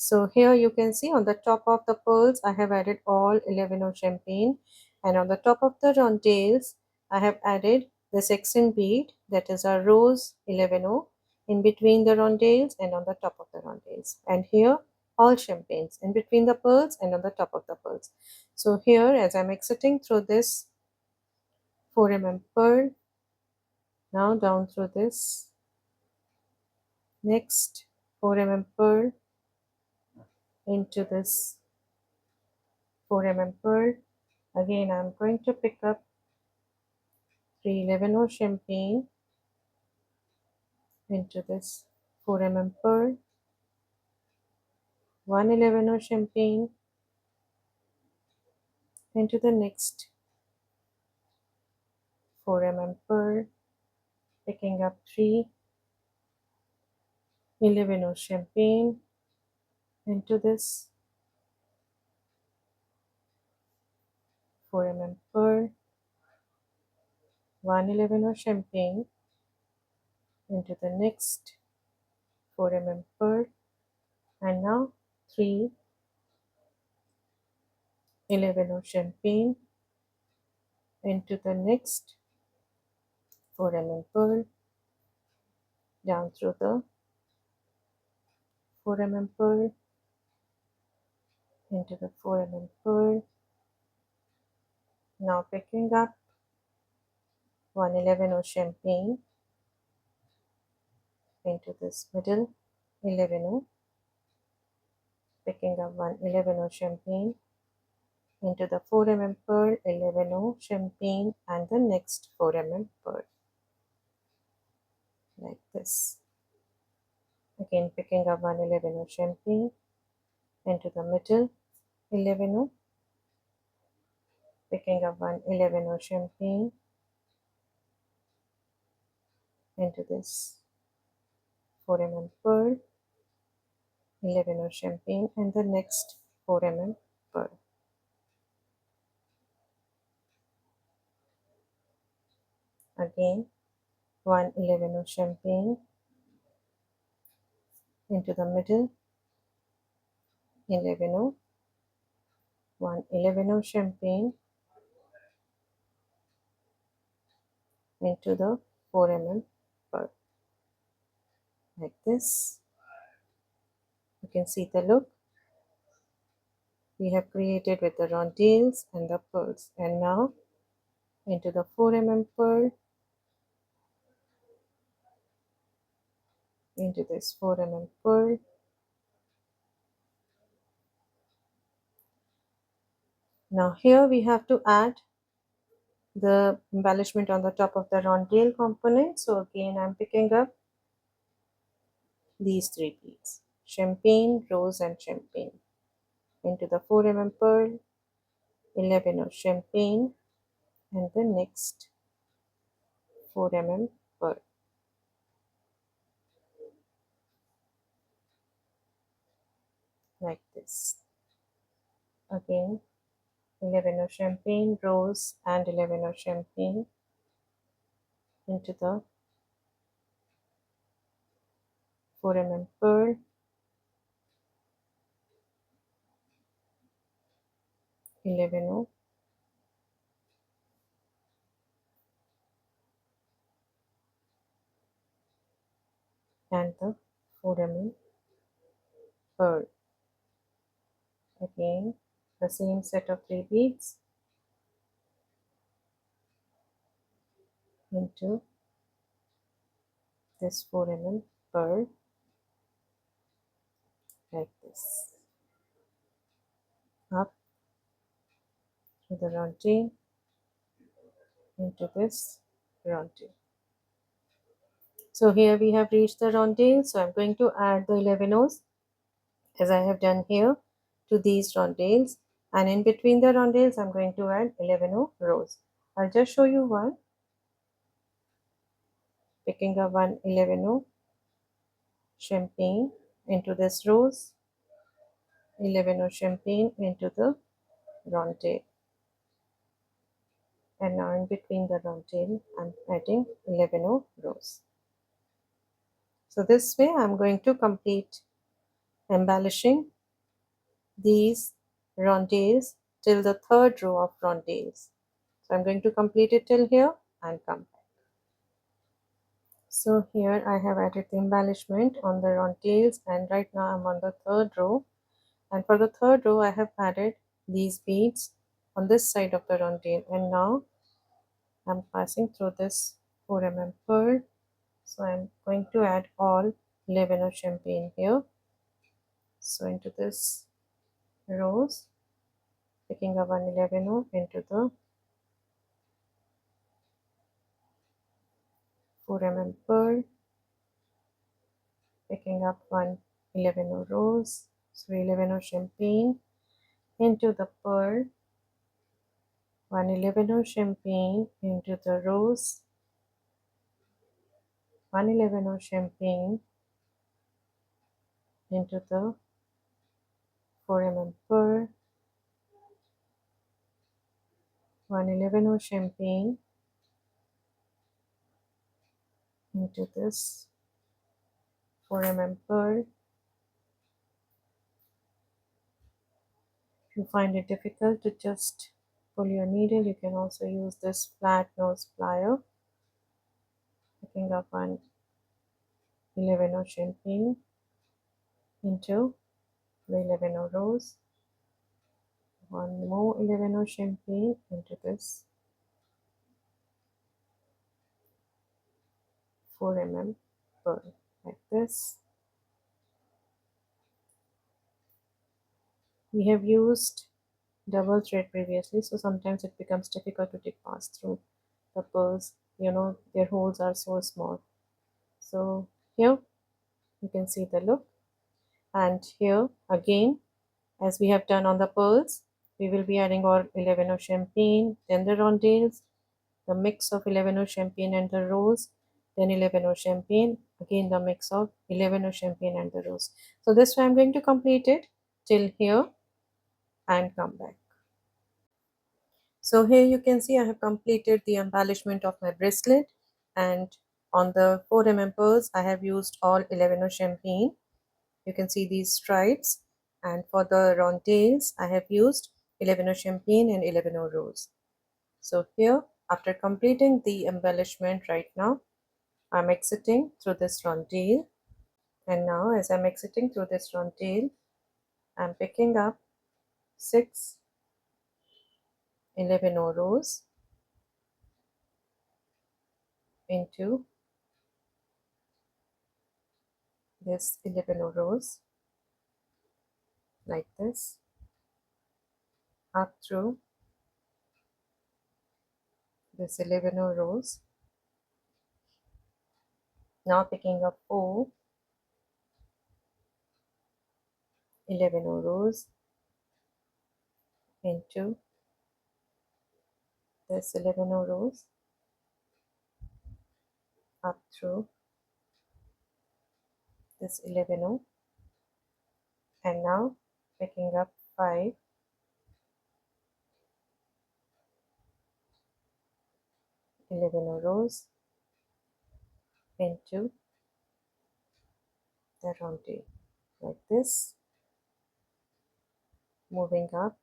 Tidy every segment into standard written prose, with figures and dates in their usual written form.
So here you can see on the top of the pearls I have added all 11 champagne, and on the top of the rondelles I have added the accent bead, that is a rose 11 in between the rondelles and on the top of the rondelles, and here all champagnes in between the pearls and on the top of the pearls. So here as I'm exiting through this 4 pearl, now down through this next 4 pearl into this 4 pearl. Again I'm going to pick up 311 champagne into this 4 pearl, 111 champagne into the next 4 pearl, picking up 311 champagne into this 4 pearl, 111 champagne into the next 4 pearl, and now 311 champagne into the next 4 pearl, down through the 4 pearl, into the 4 pearl, now picking up 111 champagne into this middle 11, picking up 111 champagne into the 4 pearl, 11 champagne and the next 4 pearl, like this. Again picking up 111 champagne into the middle 11, picking up 111 champagne into this 4 pearl, 11 champagne and the next 4 pearl. Again 111 champagne into the middle 11, 111 champagne into the 4 pearl, like this. You can see the look we have created with the rondelles and the pearls. And now into the 4 pearl, into this 4 pearl, now here we have to add the embellishment on the top of the rondelle component. So again I'm picking up these 3 beads, champagne, rose and champagne, into the 4 pearl, 11 of champagne and the next 4 pearl, like this. Again 11 of champagne, rose and 11 of champagne into the 4 pearl, 11 and the 4 pearl. Again the same set of 3 beads into this 4 pearl, like this, up to the rondelle into this rondelle. So here we have reached the rondelle, so I'm going to add the 11 O's as I have done here to these rondelles, and in between the rondelles I'm going to add 11 rows. I'll just show you one, picking up 111 champagne into this rose, 11 champagne into the rondelle, and now in between the rondelle I'm adding 11 rows. So this way I'm going to complete embellishing these rondelles till the third row of rondelles. So I'm going to complete it till here and come back. So here I have added the embellishment on the rondelles, and right now I'm on the third row. And for the third row I have added these beads on this side of the rondelle, and now I'm passing through this 4 mm pearl. So I'm going to add all 11 of champagne here. So into this rows, picking up 111 into the 4 mm pearl, picking up 111 rose, so 11 champagne into the pearl, 111 champagne into the rose, 111 champagne into the 4 mm pearl, 111 champagne into this 4 mm pearl. If you find it difficult to just pull your needle, you can also use this flat nose plier, picking up 111 champagne into the 11 rose, one more 11 champagne into this 4 mm pearl, like this. We have used double thread previously, so sometimes it becomes difficult to take pass through the pearls. Their holes are so small. So here you can see the look, and here again, as we have done on the pearls, we will be adding all 11 of champagne, then the rondelles, the mix of 11 of champagne and the rose, then 11 of champagne, again the mix of 11 of champagne and the rose. So this way I'm going to complete it till here and come back. So here you can see I have completed the embellishment of my bracelet, and on the 4 mm pearls I have used all 11 of champagne. You can see these stripes, and for the rondelles I have used 11 of champagne and 11 of rose. So here, after completing the embellishment right now, I'm exiting through this rondelle, and now as I'm exiting through this rondelle, I'm picking up 6 11 rose into this 11 rose, like this, up through this 11 rose, now picking up 4 11 rows into this 11 rows, up through this 11, and now picking up 5 11 rows into the rondelle, like this, moving up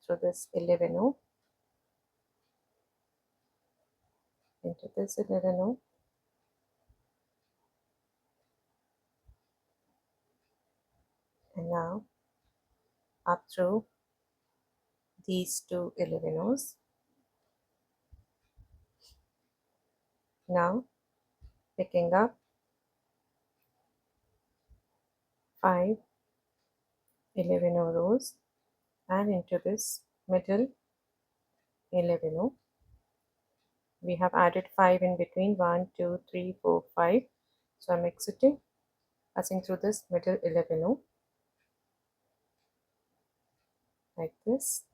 through this 11 into this 11, and now up through these two 11s. Now picking up 5 11 rows and into this middle 11. We have added 5 in between, 1 2 3 4 5. So I'm exiting, passing through this middle 11, like this,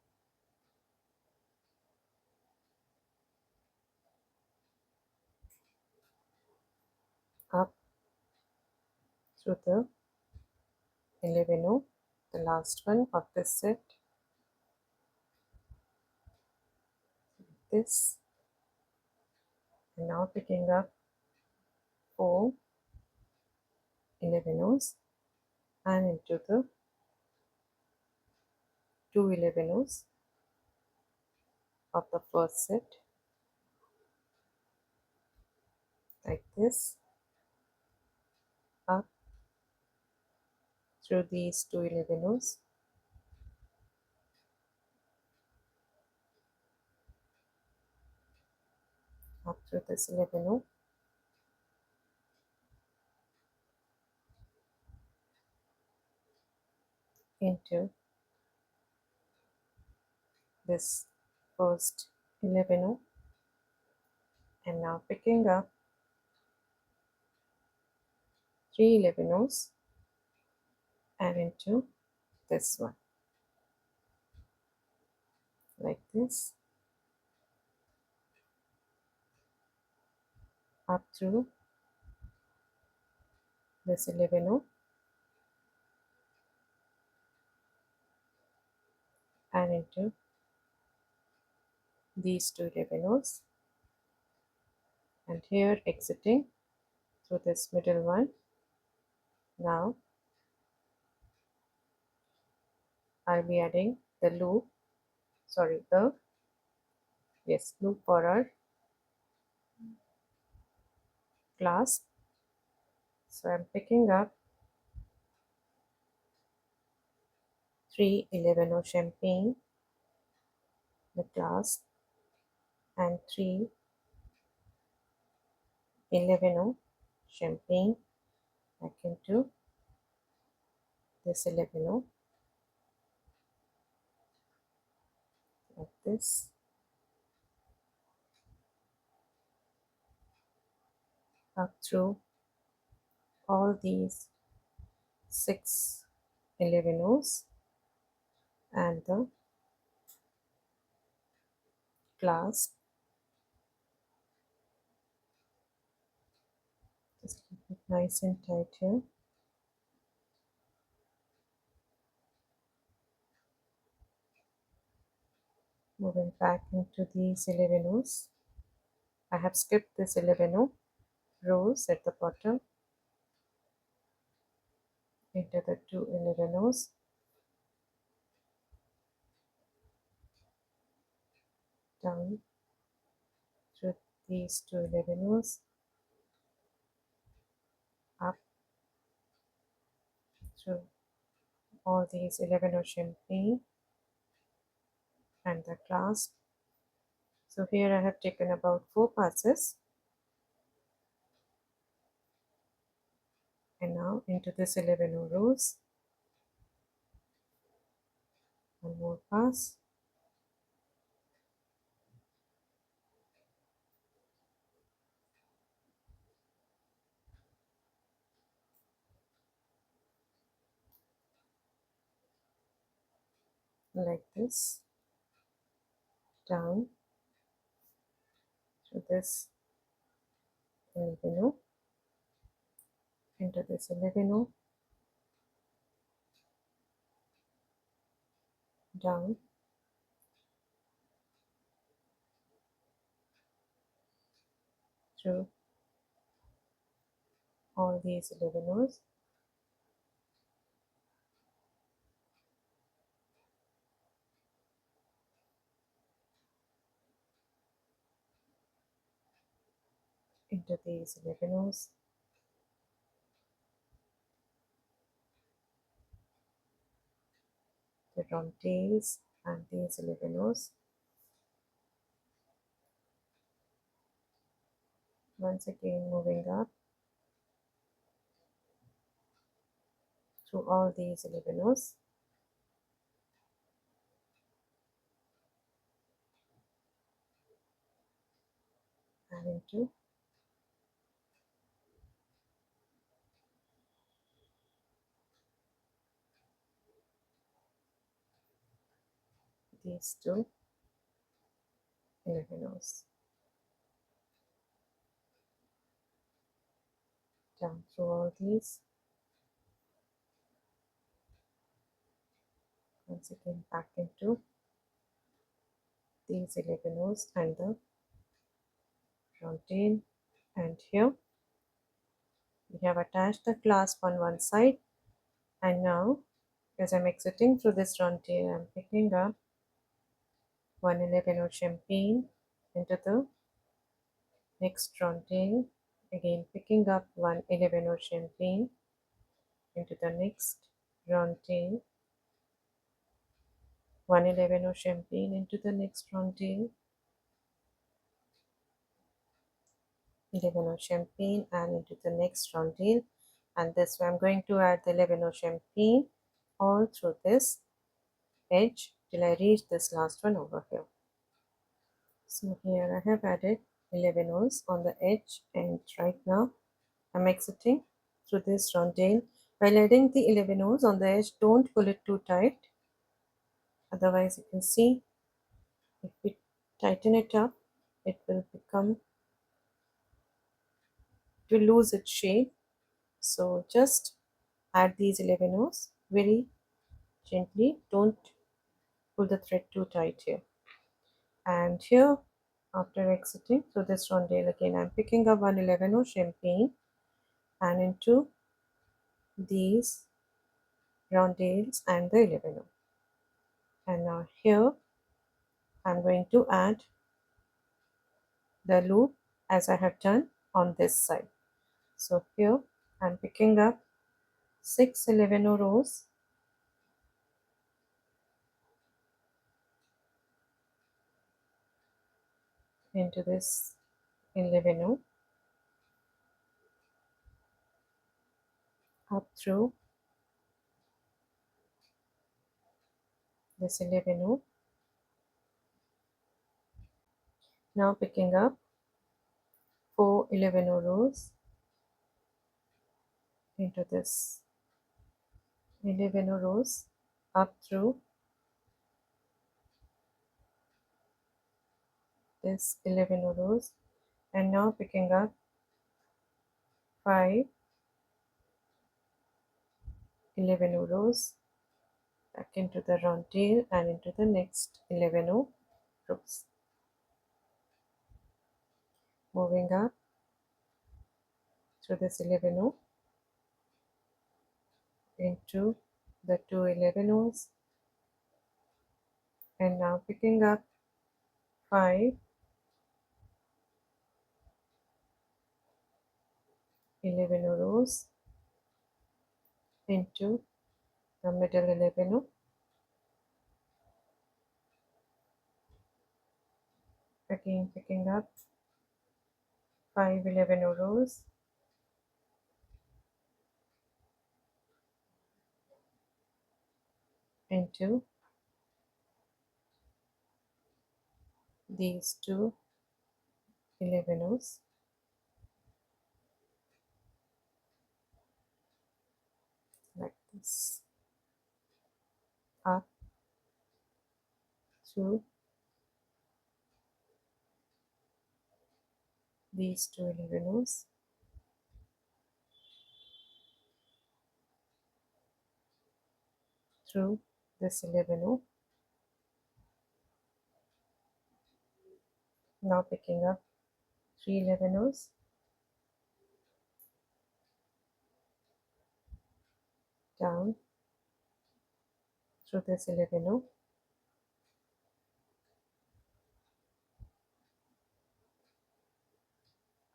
up through the 11, the last one of this set, this, and now picking up 4 11s and into the 2 11 of the first set, like this, up through these 2 11 up through this 11 into this first 11, and now picking up 3 11 and into this one, like this, up through this 11 and into these 2 11, and here exiting through this middle one. Now I'll be adding the loop, sorry, the loop for our clasp. So I'm picking up 3 11 champagne, the clasp, and 3 11 champagne back into this 11, like this, up through all these 6 11 and the clasp. Just keep it nice and tight here. Moving back into these 11. I have skipped this 11 rows at the bottom into the 2 11, down through these 2 11, up through all these 11 champagne and the clasp. So here I have taken about 4 passes, and now into this 11 rows, one more pass, like this, down through this 11 into this 11, down through all these 11 into these 11, the round tails and these 11. Once again moving up through all these 11 and into these 2 11, down through all these, once again back into these 11 and the round tail, and here we have attached the clasp on one side, and now As I'm exiting through this round tail, I'm picking up 111 of champagne into the next round tail, again picking up 111 of champagne into the next round tail, 111 of champagne into the next round tail, 11 of champagne and into the next round tail, and this way I'm going to add the 11 of champagne all through this edge till I reach this last one over here. So here I have added 11 O's on the edge, and right now I'm exiting through this round tail. While adding the 11 O's on the edge, don't pull it too tight, otherwise you can see if we tighten it up it will lose its shape. So just add these 11 O's very gently, don't pull the thread too tight here. And here, after exiting through this rondelle again, I'm picking up 111 O champagne and into these rondelles and the 11 O. And now here I'm going to add the loop as I have done on this side. So here I'm picking up 6 11 O rows into this 11 O, up through this 11 O. Now picking up 4 11 O rows into this 11 O rows, up through this 11 O rows, and now picking up 5 11 O rows back into the round tail and into the next 11 O rows. Moving up through this 11 O into the 2 11 O's, and now picking up 5 11 O rows into the middle 11 O, again picking up 5 11 O rows into these 2 11 O's, like this, up through these 2 11 O's, through this 11 O. Now picking up 3 11 O's down through this 11 O,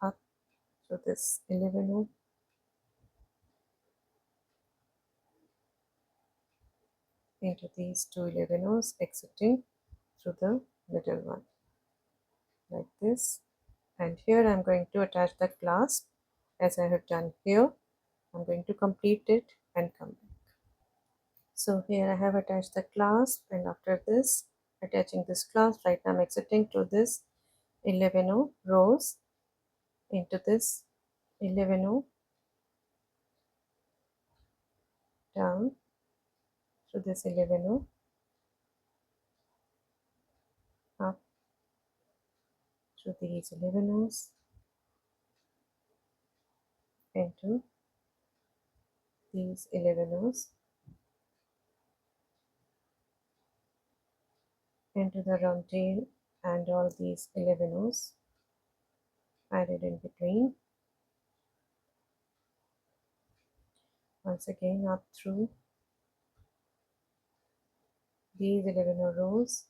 up through this 11 O, into these 2 11 O's, exiting through the middle one, like this. And here I'm going to attach the clasp as I have done here. I'm going to complete it and come back. So here I have attached the clasp, and after this, attaching this clasp, right now I'm exiting through this 11 O rows into this 11 O, down through this 11 O, up through these 11 O's, into these 11 O's, into the round tail and all these 11 O's added in between. Once again up through these 11 rows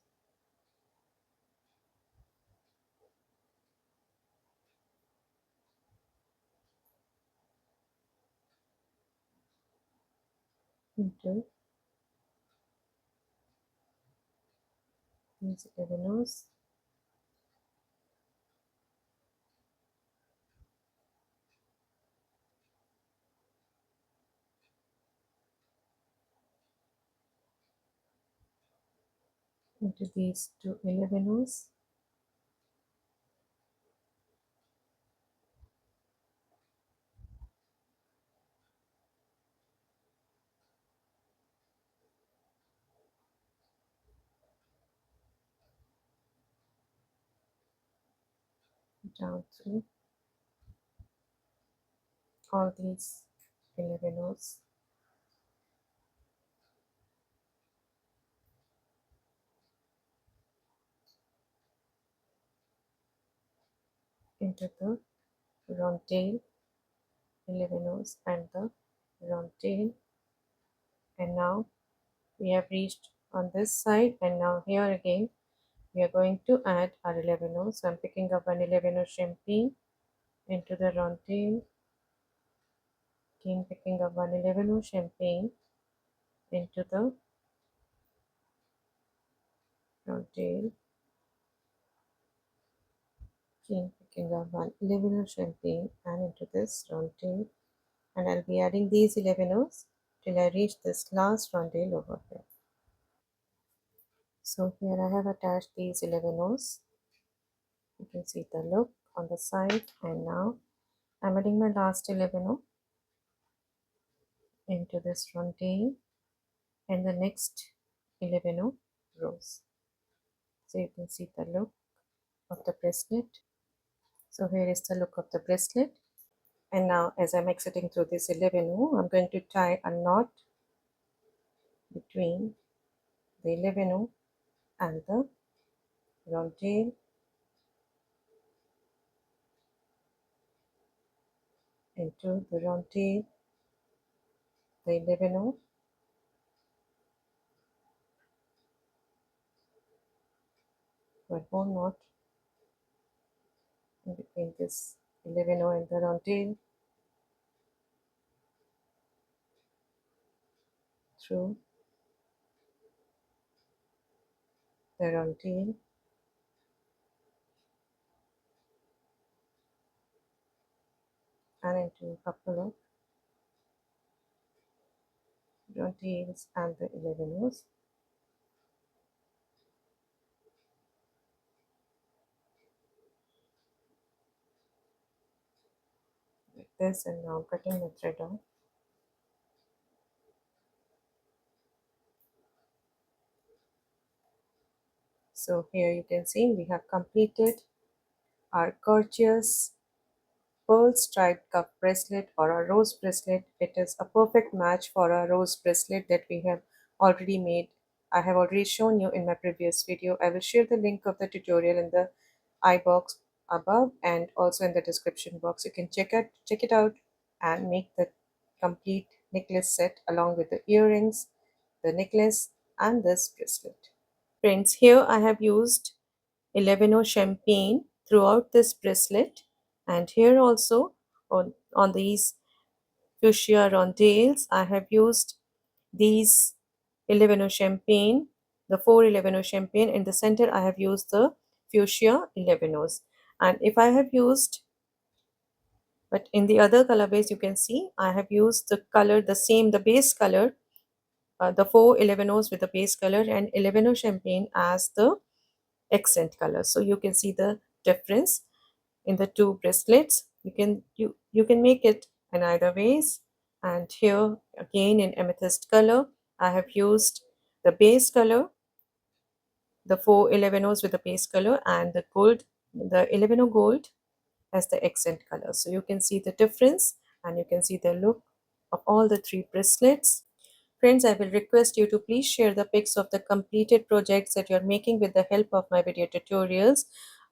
into these 11 rows, into these two 11 rows, down through all these 11 rows, into the round tail 11 rows and the round tail. And now we have reached on this side, and now here again we are going to add our 11 rows. So I'm picking up an 11 row champagne into the round tail, again picking up one 11 row champagne into the round tail, again picking up one 11 row champagne and into this round tail, and I'll be adding these 11 rows till I reach this last round tail over here. So here I have attached these 11 rows. You can see the look on the side, and now I'm adding my last 11 row into this round tail and the next 11 rows. So you can see the look of the bracelet. So here is the look of the bracelet. And now as I'm exiting through this 11 I'm going to tie a knot between the 11 and the round tail, into the round tail, the 11 one more knot in between this 11 and the round tail, through the round tail, and into a couple of round tails and the 11 like this. And now I'm cutting the thread off. So here you can see we have completed our gorgeous pearl striped cuff bracelet or a rose bracelet. It is a perfect match for a rose bracelet that we have already made. I have already shown you in my previous video. I will share the link of the tutorial in the I box above and also in the description box. You can check it out and make the complete necklace set along with the earrings, the necklace, and this bracelet. Friends, here I have used 11 champagne throughout this bracelet, and here also on these fuchsia rondelles I have used these 11 champagne, the 4 11 champagne. In the center I have used the fuchsia 11. And if I have used, but in the other color base you can see I have used the color, the same, the base color, the 4 11 with the base color and 11 champagne as the accent color. So you can see the difference in the two bracelets. You can make it in either ways. And here again in amethyst color I have used the base color, the 4 11 with the base color, and the gold, the 11 gold as the accent color. So you can see the difference and you can see the look of all the three bracelets. Friends, I will request you to please share the pics of the completed projects that you're making with the help of my video tutorials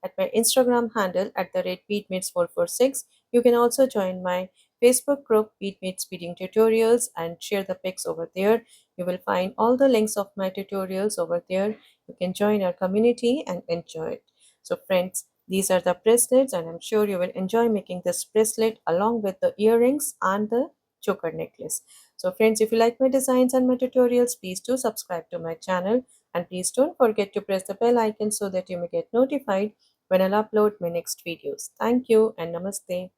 at my Instagram handle at the rate beadmates446. You can also join my Facebook group Beadmates Beading Tutorials and share the pics over there. You will find all the links of my tutorials over there. You can join our community and enjoy it. So friends, these are the bracelets and I'm sure you will enjoy making this bracelet along with the earrings and the choker necklace. So friends, if you like my designs and my tutorials, please do subscribe to my channel and please don't forget to press the bell icon so that you may get notified when I'll upload my next videos. Thank you and namaste.